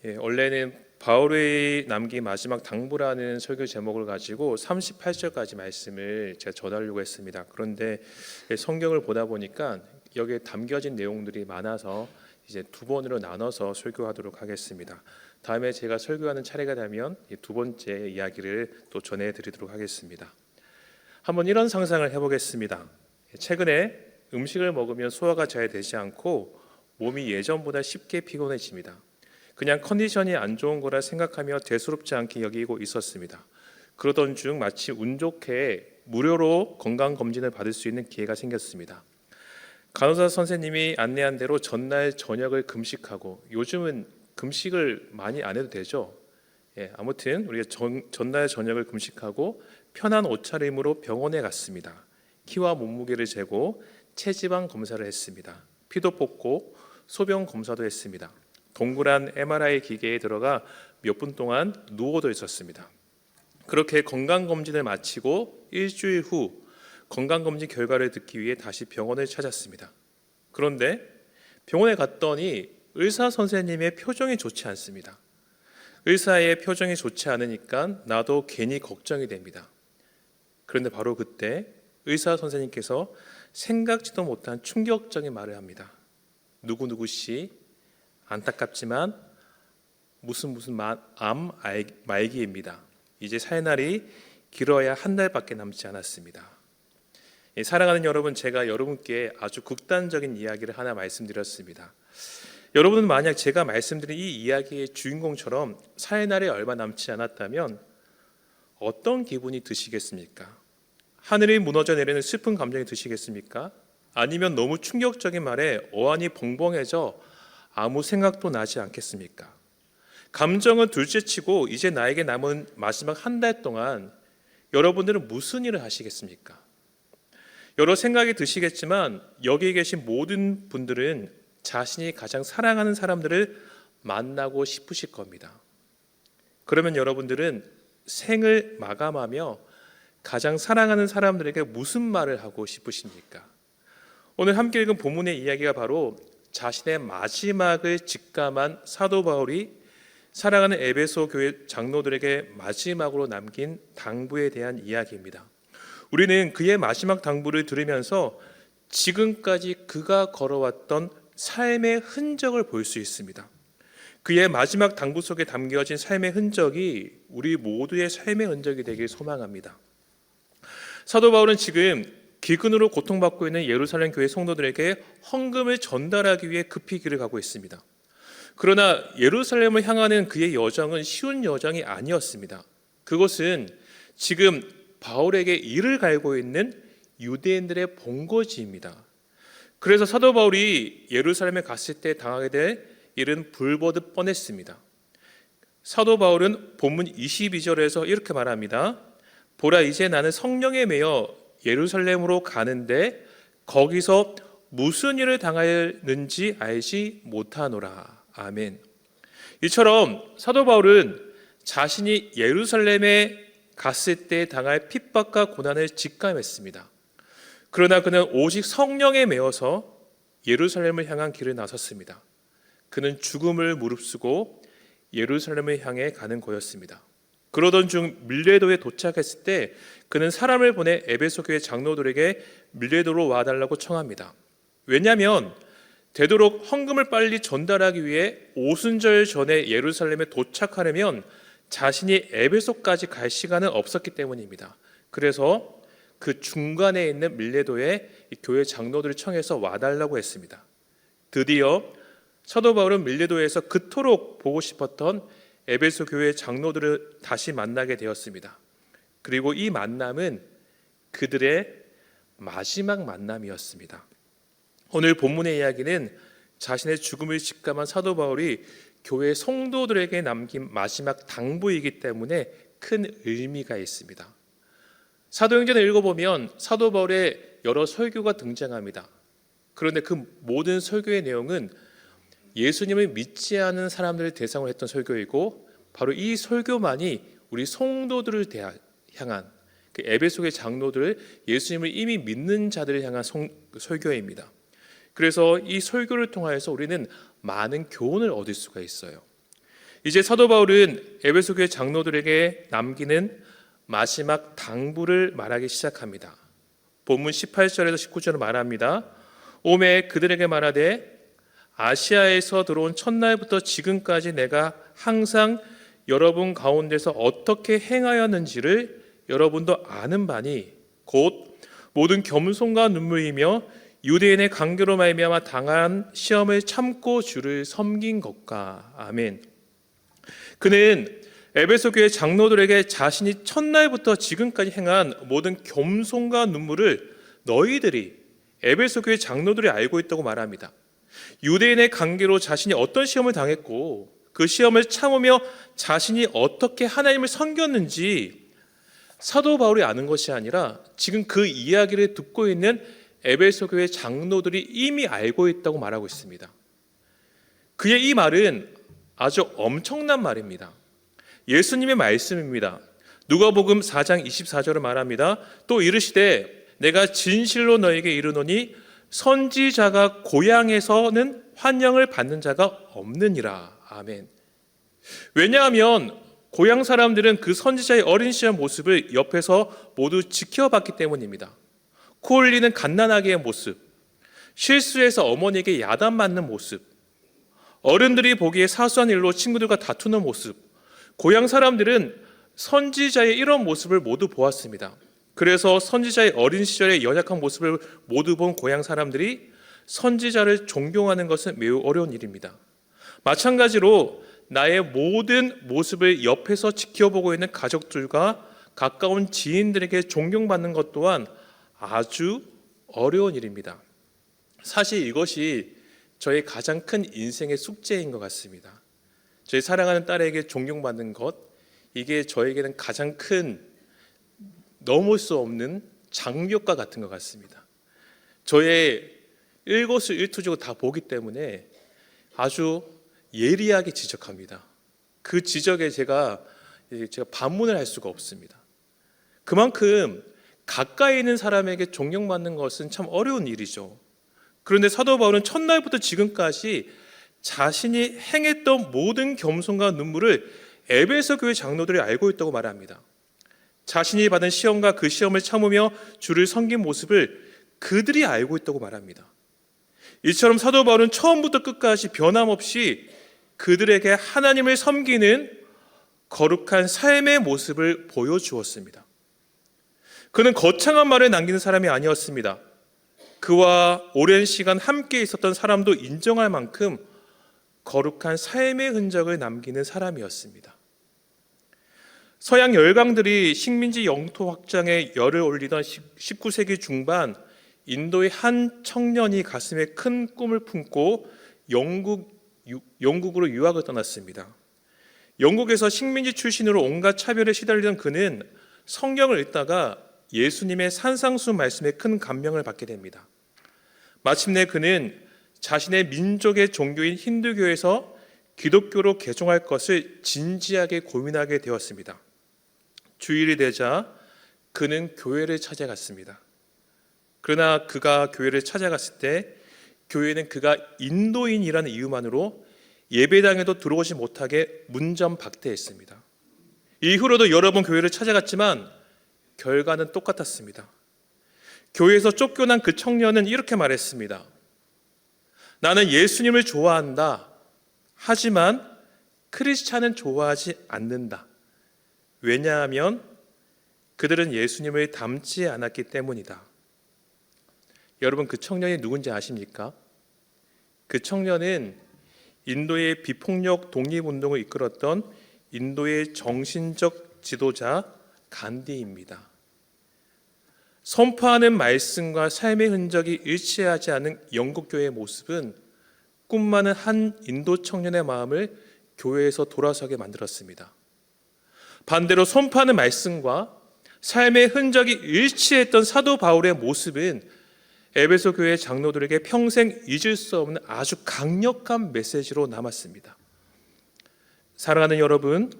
원래는 바울의 남긴 마지막 당부라는 설교 제목을 가지고 38절까지 말씀을 제가 전하려고 했습니다. 그런데 성경을 보다 보니까 여기에 담겨진 내용들이 많아서 이제 두 번으로 나눠서 설교하도록 하겠습니다. 다음에 제가 설교하는 차례가 되면 두 번째 이야기를 또 전해드리도록 하겠습니다. 한번 이런 상상을 해보겠습니다. 최근에 음식을 먹으면 소화가 잘 되지 않고 몸이 예전보다 쉽게 피곤해집니다. 그냥 컨디션이 안 좋은 거라 생각하며 대수롭지 않게 여기고 있었습니다. 그러던 중 마치 운 좋게 무료로 건강검진을 받을 수 있는 기회가 생겼습니다. 간호사 선생님이 안내한 대로 전날 저녁을 금식하고, 요즘은 금식을 많이 안 해도 되죠. 아무튼 우리가 전날 저녁을 금식하고 편한 옷차림으로 병원에 갔습니다. 키와 몸무게를 재고 체지방 검사를 했습니다. 피도 뽑고 소변 검사도 했습니다. 동그란 MRI 기계에 들어가 몇 분 동안 누워도 있었습니다. 그렇게 건강검진을 마치고 일주일 후 건강검진 결과를 듣기 위해 다시 병원을 찾았습니다. 그런데 병원에 갔더니 의사 선생님의 표정이 좋지 않습니다. 의사의 표정이 좋지 않으니까 나도 괜히 걱정이 됩니다. 그런데 바로 그때 의사 선생님께서 생각지도 못한 충격적인 말을 합니다. 누구누구씨, 안타깝지만 무슨 암 말기입니다. 이제 살 날이 길어야 한 달밖에 남지 않았습니다. 사랑하는 여러분, 제가 여러분께 아주 극단적인 이야기를 하나 말씀드렸습니다. 여러분은 만약 제가 말씀드린 이 이야기의 주인공처럼 살 날이 얼마 남지 않았다면 어떤 기분이 드시겠습니까? 하늘이 무너져 내리는 슬픈 감정이 드시겠습니까? 아니면 너무 충격적인 말에 어안이 벙벙해져 아무 생각도 나지 않겠습니까? 감정은 둘째치고 이제 나에게 남은 마지막 한 달 동안 여러분들은 무슨 일을 하시겠습니까? 여러 생각이 드시겠지만 여기 계신 모든 분들은 자신이 가장 사랑하는 사람들을 만나고 싶으실 겁니다. 그러면 여러분들은 생을 마감하며 가장 사랑하는 사람들에게 무슨 말을 하고 싶으십니까? 오늘 함께 읽은 본문의 이야기가 바로 자신의 마지막을 직감한 사도 바울이 사랑하는 에베소 교회 장로들에게 마지막으로 남긴 당부에 대한 이야기입니다. 우리는 그의 마지막 당부를 들으면서 지금까지 그가 걸어왔던 삶의 흔적을 볼 수 있습니다. 그의 마지막 당부 속에 담겨진 삶의 흔적이 우리 모두의 삶의 흔적이 되길 소망합니다. 사도 바울은 지금 기근으로 고통받고 있는 예루살렘 교회 성도들에게 헌금을 전달하기 위해 급히 길을 가고 있습니다. 그러나 예루살렘을 향하는 그의 여정은 쉬운 여정이 아니었습니다. 그것은 지금 바울에게 이를 갈고 있는 유대인들의 본거지입니다. 그래서 사도 바울이 예루살렘에 갔을 때 당하게 될 일은 불보듯 뻔했습니다. 사도 바울은 본문 22절에서 이렇게 말합니다. 보라, 이제 나는 성령에 매여 예루살렘으로 가는데 거기서 무슨 일을 당하였는지 알지 못하노라. 아멘. 이처럼 사도 바울은 자신이 예루살렘에 갔을 때 당할 핍박과 고난을 직감했습니다. 그러나 그는 오직 성령에 매여서 예루살렘을 향한 길을 나섰습니다. 그는 죽음을 무릅쓰고 예루살렘을 향해 가는 거였습니다. 그러던 중 밀레도에 도착했을 때 그는 사람을 보내 에베소 교회 장로들에게 밀레도로 와달라고 청합니다. 왜냐하면 되도록 헌금을 빨리 전달하기 위해 오순절 전에 예루살렘에 도착하려면 자신이 에베소까지 갈 시간은 없었기 때문입니다. 그래서 그 중간에 있는 밀레도에 교회 장로들을 청해서 와달라고 했습니다. 드디어 사도 바울은 밀레도에서 그토록 보고 싶었던 에베소 교회 장로들을 다시 만나게 되었습니다. 그리고 이 만남은 그들의 마지막 만남이었습니다. 오늘 본문의 이야기는 자신의 죽음을 직감한 사도 바울이 교회 성도들에게 남긴 마지막 당부이기 때문에 큰 의미가 있습니다. 사도행전을 읽어보면 사도 바울의 여러 설교가 등장합니다. 그런데 그 모든 설교의 내용은 예수님을 믿지 않은 사람들을 대상으로 했던 설교이고, 바로 이 설교만이 우리 성도들을 향한, 그 에베소의 장로들을, 예수님을 이미 믿는 자들을 향한 설교입니다. 그래서 이 설교를 통하여서 우리는 많은 교훈을 얻을 수가 있어요. 이제 사도 바울은 에베소 교회 장로들에게 남기는 마지막 당부를 말하기 시작합니다. 본문 18절에서 19절을 말합니다. 오매 그들에게 말하되 아시아에서 들어온 첫날부터 지금까지 내가 항상 여러분 가운데서 어떻게 행하였는지를 여러분도 아는 바니 곧 모든 겸손과 눈물이며 유대인의 강교로 말미암아 당한 시험을 참고 주를 섬긴 것과. 아멘. 그는 에베소 교회 장로들에게 자신이 첫날부터 지금까지 행한 모든 겸손과 눈물을 너희들이, 에베소 교회 장로들이 알고 있다고 말합니다. 유대인의 관계로 자신이 어떤 시험을 당했고 그 시험을 참으며 자신이 어떻게 하나님을 섬겼는지 사도 바울이 아는 것이 아니라 지금 그 이야기를 듣고 있는 에베소 교회 장로들이 이미 알고 있다고 말하고 있습니다. 그의 이 말은 아주 엄청난 말입니다. 예수님의 말씀입니다. 누가복음 4장 24절을 말합니다. 또 이르시되 내가 진실로 너에게 이르노니 선지자가 고향에서는 환영을 받는 자가 없느니라. 아멘. 왜냐하면 고향 사람들은 그 선지자의 어린 시절 모습을 옆에서 모두 지켜봤기 때문입니다. 코 흘리는 갓난아기의 모습, 실수해서 어머니에게 야단맞는 모습, 어른들이 보기에 사소한 일로 친구들과 다투는 모습, 고향 사람들은 선지자의 이런 모습을 모두 보았습니다. 그래서 선지자의 어린 시절의 연약한 모습을 모두 본 고향 사람들이 선지자를 존경하는 것은 매우 어려운 일입니다. 마찬가지로 나의 모든 모습을 옆에서 지켜보고 있는 가족들과 가까운 지인들에게 존경받는 것 또한 아주 어려운 일입니다. 사실 이것이 저의 가장 큰 인생의 숙제인 것 같습니다. 저희 사랑하는 딸에게 존경받는 것, 이게 저에게는 가장 큰 넘을 수 없는 장벽과 같은 것 같습니다. 저의 일거수일투족을 다 보기 때문에 아주 예리하게 지적합니다. 그 지적에 제가 반문을 할 수가 없습니다. 그만큼 가까이 있는 사람에게 존경받는 것은 참 어려운 일이죠. 그런데 사도 바울은 첫날부터 지금까지 자신이 행했던 모든 겸손과 눈물을 에베소 교회 장로들이 알고 있다고 말합니다. 자신이 받은 시험과 그 시험을 참으며 주를 섬긴 모습을 그들이 알고 있다고 말합니다. 이처럼 사도 바울은 처음부터 끝까지 변함없이 그들에게 하나님을 섬기는 거룩한 삶의 모습을 보여주었습니다. 그는 거창한 말을 남기는 사람이 아니었습니다. 그와 오랜 시간 함께 있었던 사람도 인정할 만큼 거룩한 삶의 흔적을 남기는 사람이었습니다. 서양 열강들이 식민지 영토 확장에 열을 올리던 19세기 중반, 인도의 한 청년이 가슴에 큰 꿈을 품고 영국으로 유학을 떠났습니다. 영국에서 식민지 출신으로 온갖 차별에 시달리던 그는 성경을 읽다가 예수님의 산상수 말씀에 큰 감명을 받게 됩니다. 마침내 그는 자신의 민족의 종교인 힌두교에서 기독교로 개종할 것을 진지하게 고민하게 되었습니다. 주일이 되자 그는 교회를 찾아갔습니다. 그러나 그가 교회를 찾아갔을 때 교회는 그가 인도인이라는 이유만으로 예배당에도 들어오지 못하게 문전박대했습니다. 이후로도 여러 번 교회를 찾아갔지만 결과는 똑같았습니다. 교회에서 쫓겨난 그 청년은 이렇게 말했습니다. 나는 예수님을 좋아한다. 하지만 크리스찬은 좋아하지 않는다. 왜냐하면 그들은 예수님을 닮지 않았기 때문이다. 여러분, 그 청년이 누군지 아십니까? 그 청년은 인도의 비폭력 독립운동을 이끌었던 인도의 정신적 지도자 간디입니다. 선포하는 말씀과 삶의 흔적이 일치하지 않은 영국교회의 모습은 꿈 많은 한 인도 청년의 마음을 교회에서 돌아서게 만들었습니다. 반대로 선포하는 말씀과 삶의 흔적이 일치했던 사도 바울의 모습은 에베소 교회 장로들에게 평생 잊을 수 없는 아주 강력한 메시지로 남았습니다. 사랑하는 여러분,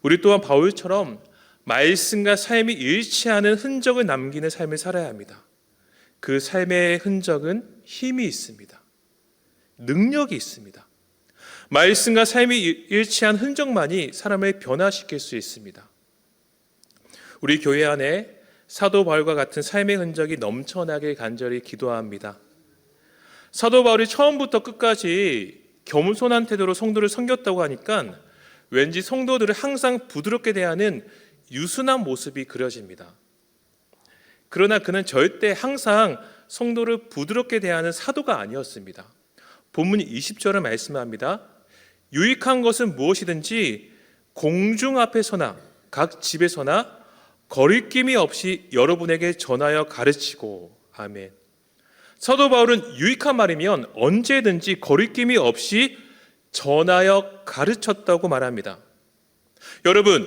우리 또한 바울처럼 말씀과 삶이 일치하는 흔적을 남기는 삶을 살아야 합니다. 그 삶의 흔적은 힘이 있습니다. 능력이 있습니다. 말씀과 삶이 일치한 흔적만이 사람을 변화시킬 수 있습니다. 우리 교회 안에 사도 바울과 같은 삶의 흔적이 넘쳐나길 간절히 기도합니다. 사도 바울이 처음부터 끝까지 겸손한 태도로 성도를 섬겼다고 하니까 왠지 성도들을 항상 부드럽게 대하는 유순한 모습이 그려집니다. 그러나 그는 절대 항상 성도를 부드럽게 대하는 사도가 아니었습니다. 본문 20절을 말씀합니다. 유익한 것은 무엇이든지 공중 앞에서나 각 집에서나 거리낌이 없이 여러분에게 전하여 가르치고. 아멘. 사도 바울은 유익한 말이면 언제든지 거리낌이 없이 전하여 가르쳤다고 말합니다. 여러분,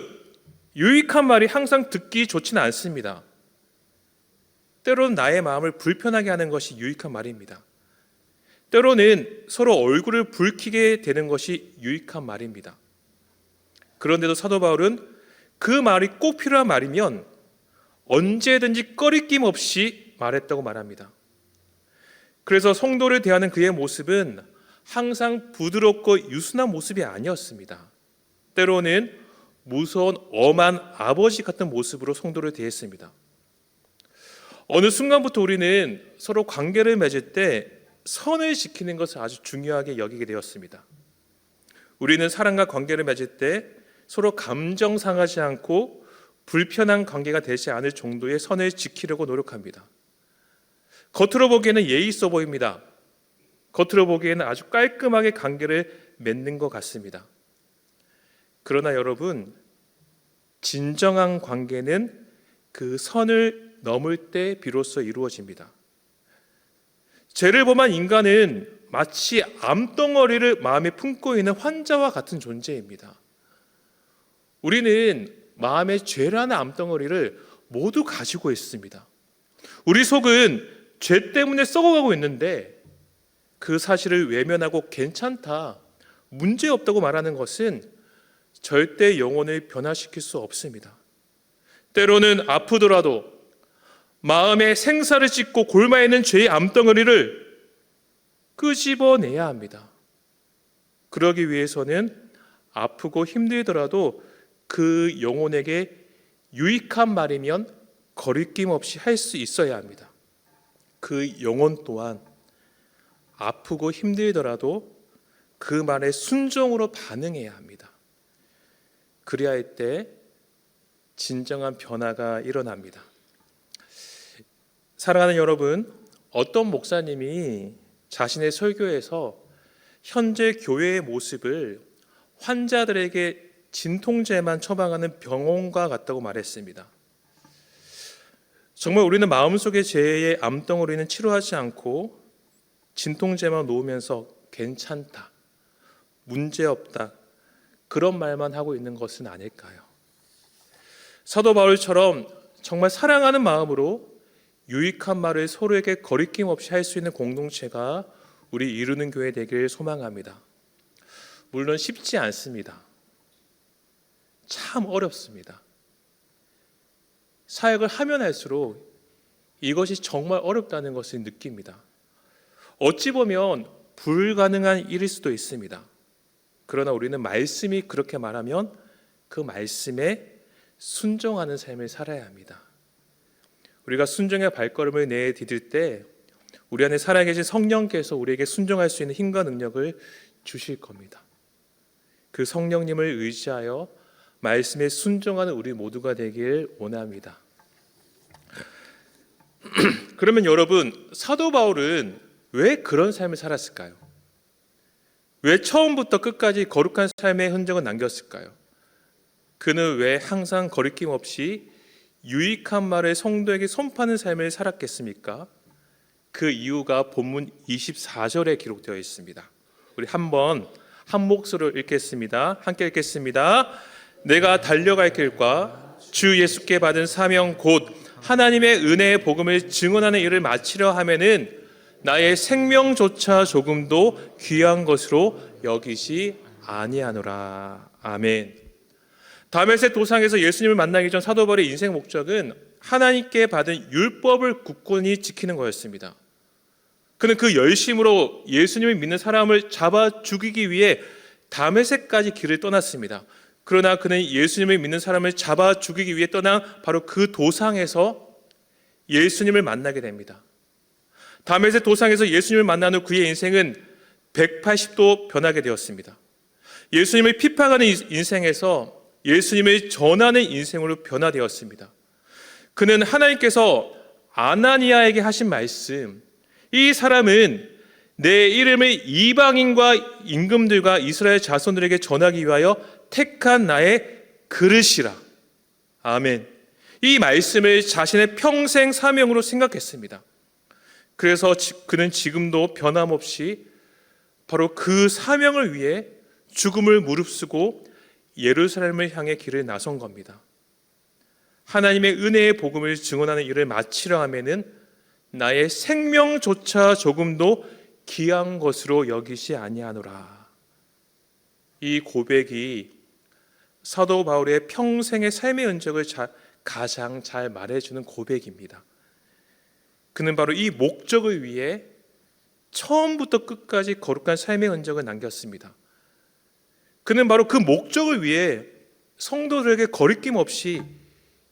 유익한 말이 항상 듣기 좋지는 않습니다. 때로는 나의 마음을 불편하게 하는 것이 유익한 말입니다. 때로는 서로 얼굴을 붉히게 되는 것이 유익한 말입니다. 그런데도 사도 바울은 그 말이 꼭 필요한 말이면 언제든지 꺼리낌 없이 말했다고 말합니다. 그래서 성도를 대하는 그의 모습은 항상 부드럽고 유순한 모습이 아니었습니다. 때로는 무서운 엄한 아버지 같은 모습으로 성도를 대했습니다. 어느 순간부터 우리는 서로 관계를 맺을 때 선을 지키는 것을 아주 중요하게 여기게 되었습니다. 우리는 사람과 관계를 맺을 때 서로 감정 상하지 않고 불편한 관계가 되지 않을 정도의 선을 지키려고 노력합니다. 겉으로 보기에는 예의 있어 보입니다. 겉으로 보기에는 아주 깔끔하게 관계를 맺는 것 같습니다. 그러나 여러분, 진정한 관계는 그 선을 넘을 때 비로소 이루어집니다. 죄를 범한 인간은 마치 암덩어리를 마음에 품고 있는 환자와 같은 존재입니다. 우리는 마음의 죄라는 암덩어리를 모두 가지고 있습니다. 우리 속은 죄 때문에 썩어가고 있는데 그 사실을 외면하고 괜찮다, 문제없다고 말하는 것은 절대 영혼을 변화시킬 수 없습니다. 때로는 아프더라도 마음에 생사를 찢고 골마에 있는 죄의 암덩어리를 끄집어내야 합니다. 그러기 위해서는 아프고 힘들더라도 그 영혼에게 유익한 말이면 거리낌 없이 할 수 있어야 합니다. 그 영혼 또한 아프고 힘들더라도 그 말에 순종으로 반응해야 합니다. 그래야 할 때 진정한 변화가 일어납니다. 사랑하는 여러분, 어떤 목사님이 자신의 설교에서 현재 교회의 모습을 환자들에게 진통제만 처방하는 병원과 같다고 말했습니다. 정말 우리는 마음속의 죄의 암덩어리는 치료하지 않고 진통제만 놓으면서 괜찮다, 문제없다, 그런 말만 하고 있는 것은 아닐까요? 사도 바울처럼 정말 사랑하는 마음으로 유익한 말을 서로에게 거리낌 없이 할 수 있는 공동체가 우리 이루는 교회 되길 소망합니다. 물론 쉽지 않습니다. 참 어렵습니다. 사역을 하면 할수록 이것이 정말 어렵다는 것을 느낍니다. 어찌 보면 불가능한 일일 수도 있습니다. 그러나 우리는 말씀이 그렇게 말하면 그 말씀에 순종하는 삶을 살아야 합니다. 우리가 순종의 발걸음을 내디딜 때 우리 안에 살아계신 성령께서 우리에게 순종할 수 있는 힘과 능력을 주실 겁니다. 그 성령님을 의지하여 말씀에 순종하는 우리 모두가 되길 원합니다. 그러면 여러분, 사도 바울은 왜 그런 삶을 살았을까요? 왜 처음부터 끝까지 거룩한 삶의 흔적을 남겼을까요? 그는 왜 항상 거리낌 없이 유익한 말을 성도에게 선포하는 삶을 살았겠습니까? 그 이유가 본문 24절에 기록되어 있습니다. 우리 한번 한 목소리로 읽겠습니다. 함께 읽겠습니다. 내가 달려갈 길과 주 예수께 받은 사명 곧 하나님의 은혜의 복음을 증언하는 일을 마치려 하면은 나의 생명조차 조금도 귀한 것으로 여기지 아니하노라. 아멘. 다메섹 도상에서 예수님을 만나기 전 사도 바울의 인생 목적은 하나님께 받은 율법을 굳건히 지키는 거였습니다. 그는 그 열심으로 예수님을 믿는 사람을 잡아 죽이기 위해 다메섹까지 길을 떠났습니다. 그러나 그는 예수님을 믿는 사람을 잡아 죽이기 위해 떠난 바로 그 도상에서 예수님을 만나게 됩니다. 다메섹 도상에서 예수님을 만난 후 그의 인생은 180도 변하게 되었습니다. 예수님을 비판하는 인생에서 예수님을 전하는 인생으로 변화되었습니다. 그는 하나님께서 아나니아에게 하신 말씀, 이 사람은 내 이름을 이방인과 임금들과 이스라엘 자손들에게 전하기 위하여 택한 나의 그릇이라. 아멘. 이 말씀을 자신의 평생 사명으로 생각했습니다. 그래서 그는 지금도 변함없이 바로 그 사명을 위해 죽음을 무릅쓰고 예루살렘을 향해 길을 나선 겁니다. 하나님의 은혜의 복음을 증언하는 일을 마치려 하면은 나의 생명조차 조금도 귀한 것으로 여기지 아니하노라. 이 고백이 사도 바울의 평생의 삶의 흔적을 가장 잘 말해주는 고백입니다. 그는 바로 이 목적을 위해 처음부터 끝까지 거룩한 삶의 흔적을 남겼습니다. 그는 바로 그 목적을 위해 성도들에게 거리낌 없이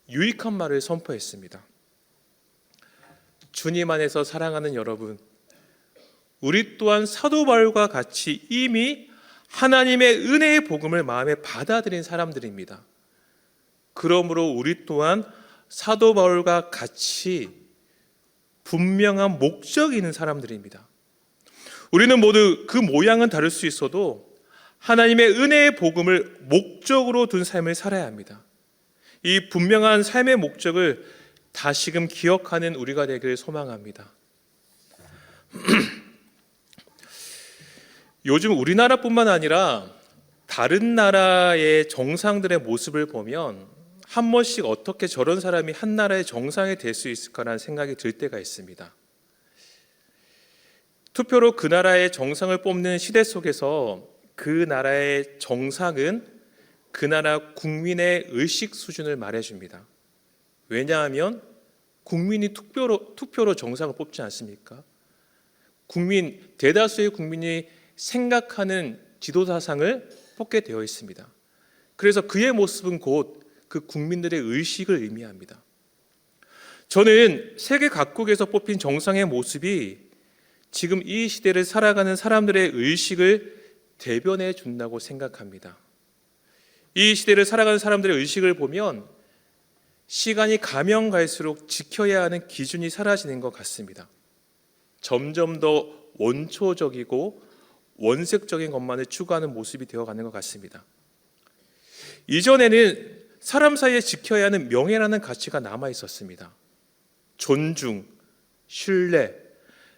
유익한 말을 선포했습니다. 주님 안에서 사랑하는 여러분, 우리 또한 사도 바울과 같이 이미 하나님의 은혜의 복음을 마음에 받아들인 사람들입니다. 그러므로 우리 또한 사도 바울과 같이 분명한 목적이 있는 사람들입니다. 우리는 모두 그 모양은 다를 수 있어도 하나님의 은혜의 복음을 목적으로 둔 삶을 살아야 합니다. 이 분명한 삶의 목적을 다시금 기억하는 우리가 되기를 소망합니다. 요즘 우리나라뿐만 아니라 다른 나라의 정상들의 모습을 보면 한 번씩 어떻게 저런 사람이 한 나라의 정상이 될 수 있을까라는 생각이 들 때가 있습니다. 투표로 그 나라의 정상을 뽑는 시대 속에서 그 나라의 정상은 그 나라 국민의 의식 수준을 말해줍니다. 왜냐하면 국민이 투표로 정상을 뽑지 않습니까? 대다수의 국민이 생각하는 지도자상을 뽑게 되어 있습니다. 그래서 그의 모습은 곧 그 국민들의 의식을 의미합니다. 저는 세계 각국에서 뽑힌 정상의 모습이 지금 이 시대를 살아가는 사람들의 의식을 대변해 준다고 생각합니다. 이 시대를 살아가는 사람들의 의식을 보면 시간이 가면 갈수록 지켜야 하는 기준이 사라지는 것 같습니다. 점점 더 원초적이고 원색적인 것만을 추구하는 모습이 되어가는 것 같습니다. 이전에는 사람 사이에 지켜야 하는 명예라는 가치가 남아 있었습니다. 존중, 신뢰,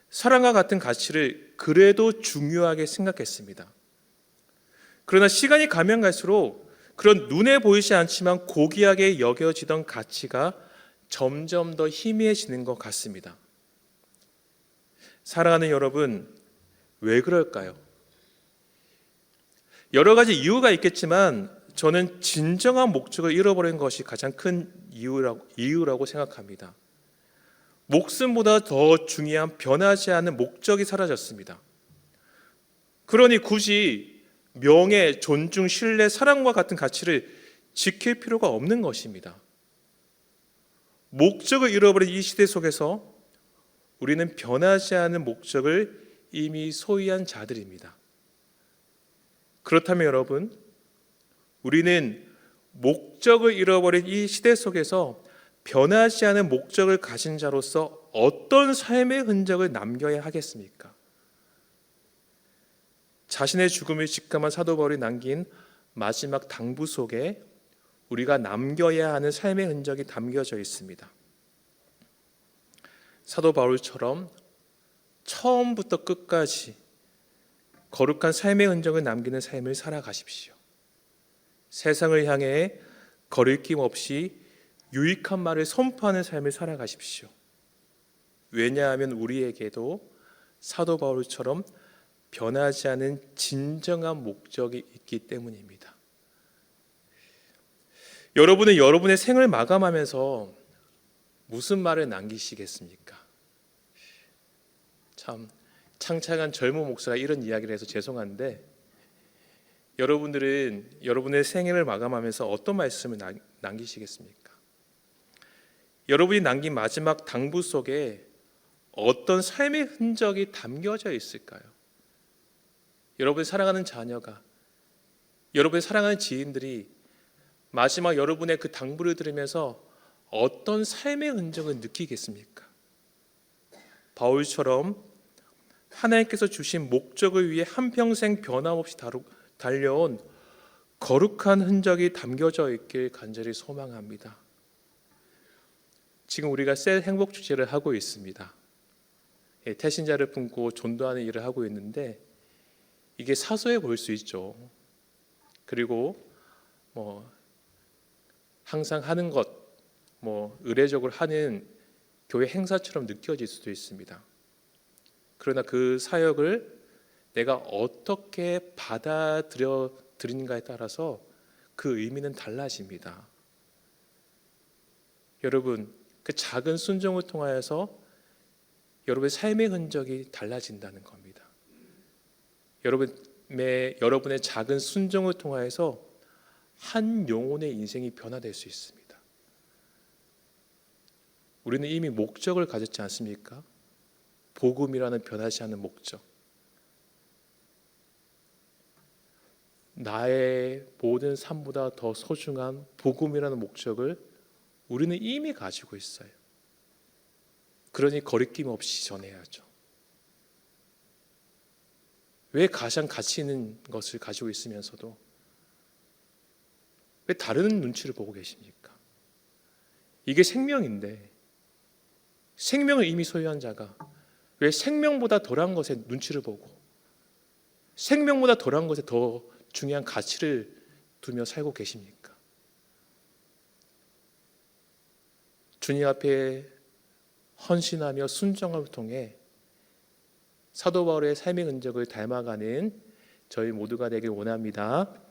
사랑과 같은 가치를 그래도 중요하게 생각했습니다. 그러나 시간이 가면 갈수록 그런 눈에 보이지 않지만 고귀하게 여겨지던 가치가 점점 더 희미해지는 것 같습니다. 사랑하는 여러분, 왜 그럴까요? 여러 가지 이유가 있겠지만 저는 진정한 목적을 잃어버린 것이 가장 큰 이유라고 생각합니다. 목숨보다 더 중요한 변하지 않는 목적이 사라졌습니다. 그러니 굳이 명예, 존중, 신뢰, 사랑과 같은 가치를 지킬 필요가 없는 것입니다. 목적을 잃어버린 이 시대 속에서 우리는 변하지 않은 목적을 이미 소유한 자들입니다. 그렇다면 여러분, 우리는 목적을 잃어버린 이 시대 속에서 변하지 않은 목적을 가진 자로서 어떤 삶의 흔적을 남겨야 하겠습니까? 자신의 죽음을 직감한 사도 바울이 남긴 마지막 당부 속에 우리가 남겨야 하는 삶의 흔적이 담겨져 있습니다. 사도 바울처럼 처음부터 끝까지 거룩한 삶의 흔적을 남기는 삶을 살아가십시오. 세상을 향해 거리낌 없이 유익한 말을 선포하는 삶을 살아가십시오. 왜냐하면 우리에게도 사도 바울처럼 변하지 않은 진정한 목적이 있기 때문입니다. 여러분은 여러분의 생을 마감하면서 무슨 말을 남기시겠습니까? 참 창창한 젊은 목사가 이런 이야기를 해서 죄송한데 여러분들은 여러분의 생애를 마감하면서 어떤 말씀을 남기시겠습니까? 여러분이 남긴 마지막 당부 속에 어떤 삶의 흔적이 담겨져 있을까요? 여러분의 사랑하는 자녀가, 여러분의 사랑하는 지인들이 마지막 여러분의 그 당부를 들으면서 어떤 삶의 흔적을 느끼겠습니까? 바울처럼 하나님께서 주신 목적을 위해 한평생 변함없이 달려온 거룩한 흔적이 담겨져 있길 간절히 소망합니다. 지금 우리가 셀 행복 축제를 하고 있습니다. 태신자를 품고 전도하는 일을 하고 있는데 이게 사소해 보일 수 있죠. 그리고 항상 하는 것, 의례적으로 하는 교회 행사처럼 느껴질 수도 있습니다. 그러나 그 사역을 내가 어떻게 받아들이는가에 따라서 그 의미는 달라집니다. 여러분, 그 작은 순종을 통하여서 여러분의 삶의 흔적이 달라진다는 겁니다. 여러분의 작은 순종을 통하여서 한 영혼의 인생이 변화될 수 있습니다. 우리는 이미 목적을 가졌지 않습니까? 복음이라는 변하지 않는 목적. 나의 모든 삶보다 더 소중한 복음이라는 목적을 우리는 이미 가지고 있어요. 그러니 거리낌 없이 전해야죠. 왜 가장 가치 있는 것을 가지고 있으면서도 왜 다른 눈치를 보고 계십니까? 이게 생명인데 생명을 이미 소유한 자가 왜 생명보다 덜한 것에 눈치를 보고 생명보다 덜한 것에 더 중요한 가치를 두며 살고 계십니까? 주님 앞에 헌신하며 순종을 통해 사도 바울의 삶의 흔적을 닮아가는 저희 모두가 되길 원합니다.